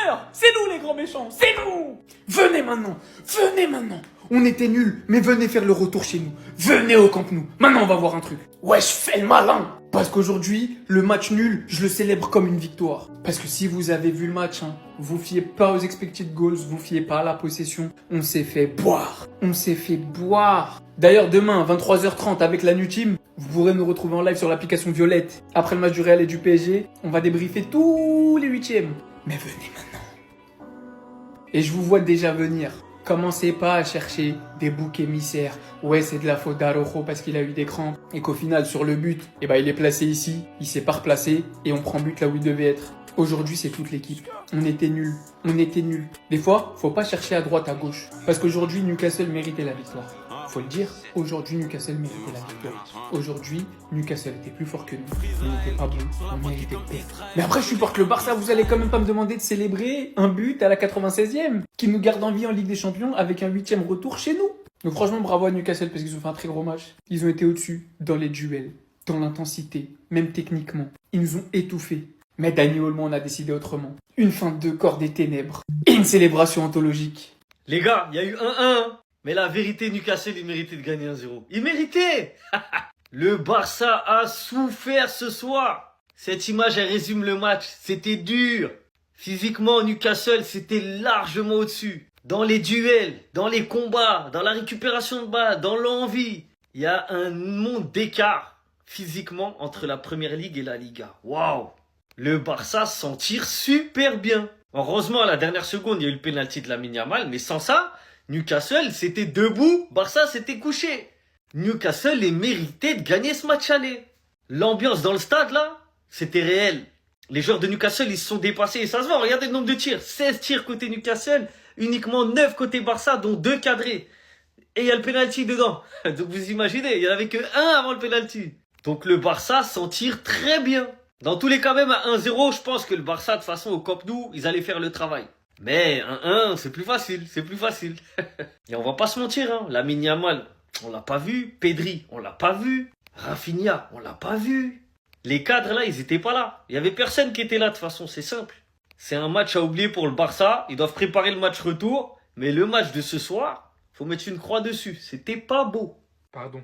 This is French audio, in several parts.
vainqueurs. C'est nous les grands méchants, c'est nous. Venez maintenant, venez maintenant. On était nuls, mais venez faire le retour chez nous. Venez au Camp Nou. Maintenant, on va voir un truc. Ouais, je fais le malin. Parce qu'aujourd'hui, le match nul, je le célèbre comme une victoire. Parce que si vous avez vu le match, vous fiez pas aux expected goals, vous fiez pas à la possession. On s'est fait boire. On s'est fait boire. D'ailleurs, demain, 23h30, avec la New Team, vous pourrez nous retrouver en live sur l'application Violette. Après le match du Real et du PSG, on va débriefer tous les huitièmes. Mais venez maintenant. Et je vous vois déjà venir. Commencez pas à chercher des boucs émissaires. Ouais, c'est de la faute d'Araujo parce qu'il a eu des crampes. Et qu'au final, sur le but, il est placé ici. Il s'est pas replacé et on prend but là où il devait être. Aujourd'hui, c'est toute l'équipe. On était nuls. On était nuls. Des fois, faut pas chercher à droite, à gauche. Parce qu'aujourd'hui, Newcastle méritait la victoire. Faut le dire, aujourd'hui, Newcastle méritait la victoire. Aujourd'hui, Newcastle était plus fort que nous. On n'était pas bon, on méritait de perdre. Mais après, je supporte le Barça, vous allez quand même pas me demander de célébrer un but à la 96e qui nous garde en vie en Ligue des Champions avec un 8e retour chez nous. Donc franchement, bravo à Newcastle parce qu'ils ont fait un très gros match. Ils ont été au-dessus dans les duels, dans l'intensité, même techniquement. Ils nous ont étouffés. Mais Dani Olmo, on a décidé autrement. Une fin de corps des ténèbres et une célébration anthologique. Les gars, il y a eu 1-1. Mais la vérité, Newcastle, il méritait de gagner 1-0. Il méritait. Le Barça a souffert ce soir. Cette image, elle résume le match. C'était dur. Physiquement, Newcastle, c'était largement au-dessus. Dans les duels, dans les combats, dans la récupération de balles, dans l'envie. Il y a un monde d'écart physiquement entre la Première Ligue et la Liga. Waouh! Le Barça s'en tire super bien. Heureusement, à la dernière seconde, il y a eu le pénalty de Lamine Yamal, mais sans ça, Newcastle, c'était debout, Barça, c'était couché. Newcastle est mérité de gagner ce match aller. L'ambiance dans le stade, là, c'était réel. Les joueurs de Newcastle, ils se sont dépassés. Et ça se voit, regardez le nombre de tirs. 16 tirs côté Newcastle, uniquement 9 côté Barça, dont 2 cadrés. Et il y a le pénalty dedans. Donc vous imaginez, il n'y en avait que 1 avant le pénalty. Donc le Barça s'en tire très bien. Dans tous les cas, même à 1-0, je pense que le Barça, de toute façon, au Camp Nou, ils allaient faire le travail. Mais 1-1, c'est plus facile, c'est plus facile. Et on va pas se mentir, Lamine Yamal, on l'a pas vu. Pedri, on l'a pas vu. Rafinha, on l'a pas vu. Les cadres là, ils étaient pas là. Il y avait personne qui était là de toute façon, c'est simple. C'est un match à oublier pour le Barça. Ils doivent préparer le match retour. Mais le match de ce soir, faut mettre une croix dessus. C'était pas beau. Pardon.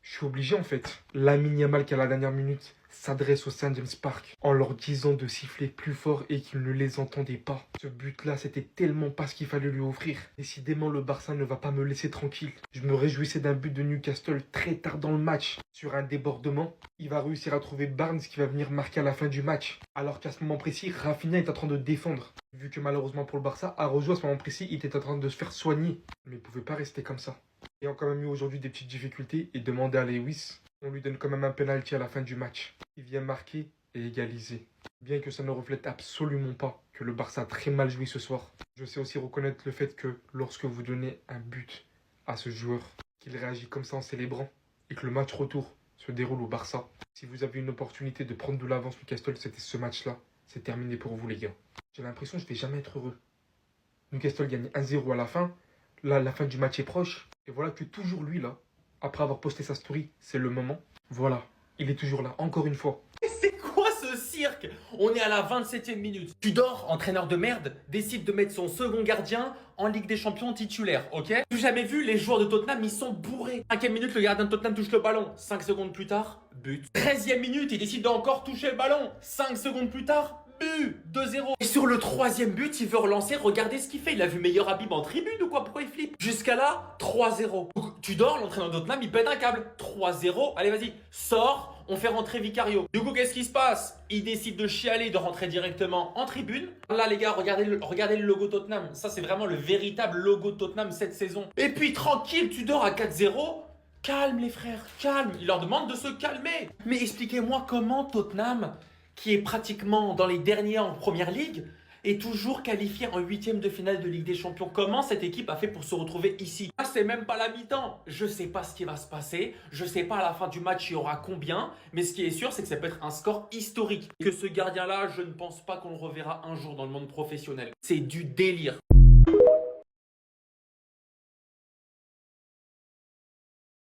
Je suis obligé en fait. Lamine Yamal qui à la dernière minute s'adresse au St James Park en leur disant de siffler plus fort et qu'ils ne les entendaient pas. Ce but-là, c'était tellement pas ce qu'il fallait lui offrir. Décidément, le Barça ne va pas me laisser tranquille. Je me réjouissais d'un but de Newcastle très tard dans le match. Sur un débordement, il va réussir à trouver Barnes qui va venir marquer à la fin du match. Alors qu'à ce moment précis, Rafinha est en train de défendre. Vu que malheureusement pour le Barça, Araujo à ce moment précis, il était en train de se faire soigner. Mais il ne pouvait pas rester comme ça. Ayant quand même eu aujourd'hui des petites difficultés et demandé à Lewis, on lui donne quand même un penalty à la fin du match. Il vient marquer et égaliser. Bien que ça ne reflète absolument pas que le Barça a très mal joué ce soir. Je sais aussi reconnaître le fait que lorsque vous donnez un but à ce joueur, qu'il réagit comme ça en célébrant et que le match retour se déroule au Barça. Si vous avez une opportunité de prendre de l'avance Newcastle, c'était ce match-là. C'est terminé pour vous les gars. J'ai l'impression que je ne vais jamais être heureux. Newcastle gagne 1-0 à la fin. Là, la fin du match est proche. Et voilà que toujours lui, là, après avoir posté sa story, c'est le moment. Voilà, il est toujours là, encore une fois. C'est quoi ce cirque? On est à la 27e minute. Tudor, entraîneur de merde, décide de mettre son second gardien en Ligue des Champions titulaire, ok? J'ai jamais vu les joueurs de Tottenham, ils sont bourrés. 5e minute, le gardien de Tottenham touche le ballon. 5 secondes plus tard, but. 13e minute, il décide d'encore toucher le ballon. 5 secondes plus tard, but. 2-0. Et sur le 3e but, il veut relancer, regardez ce qu'il fait. Il a vu meilleur Habib en tribune ou quoi? Pourquoi il flippe? Jusqu'à là, 3-0. Tudor, l'entraîneur de Tottenham, il pète un câble. 3-0, allez vas-y, sors, on fait rentrer Vicario. Du coup, qu'est-ce qui se passe? Il décide de chialer, de rentrer directement en tribune. Là, les gars, regardez le logo Tottenham. Ça, c'est vraiment le véritable logo de Tottenham cette saison. Et puis, tranquille, Tudor à 4-0. Calme, les frères, calme. Il leur demande de se calmer. Mais expliquez-moi comment Tottenham, qui est pratiquement dans les derniers en Première Ligue, est toujours qualifié en 8e de finale de Ligue des Champions. Comment cette équipe a fait pour se retrouver ici? Là, c'est même pas la mi-temps. Je sais pas ce qui va se passer. Je sais pas à la fin du match il y aura combien. Mais ce qui est sûr, c'est que ça peut être un score historique. Que ce gardien-là, je ne pense pas qu'on le reverra un jour dans le monde professionnel. C'est du délire.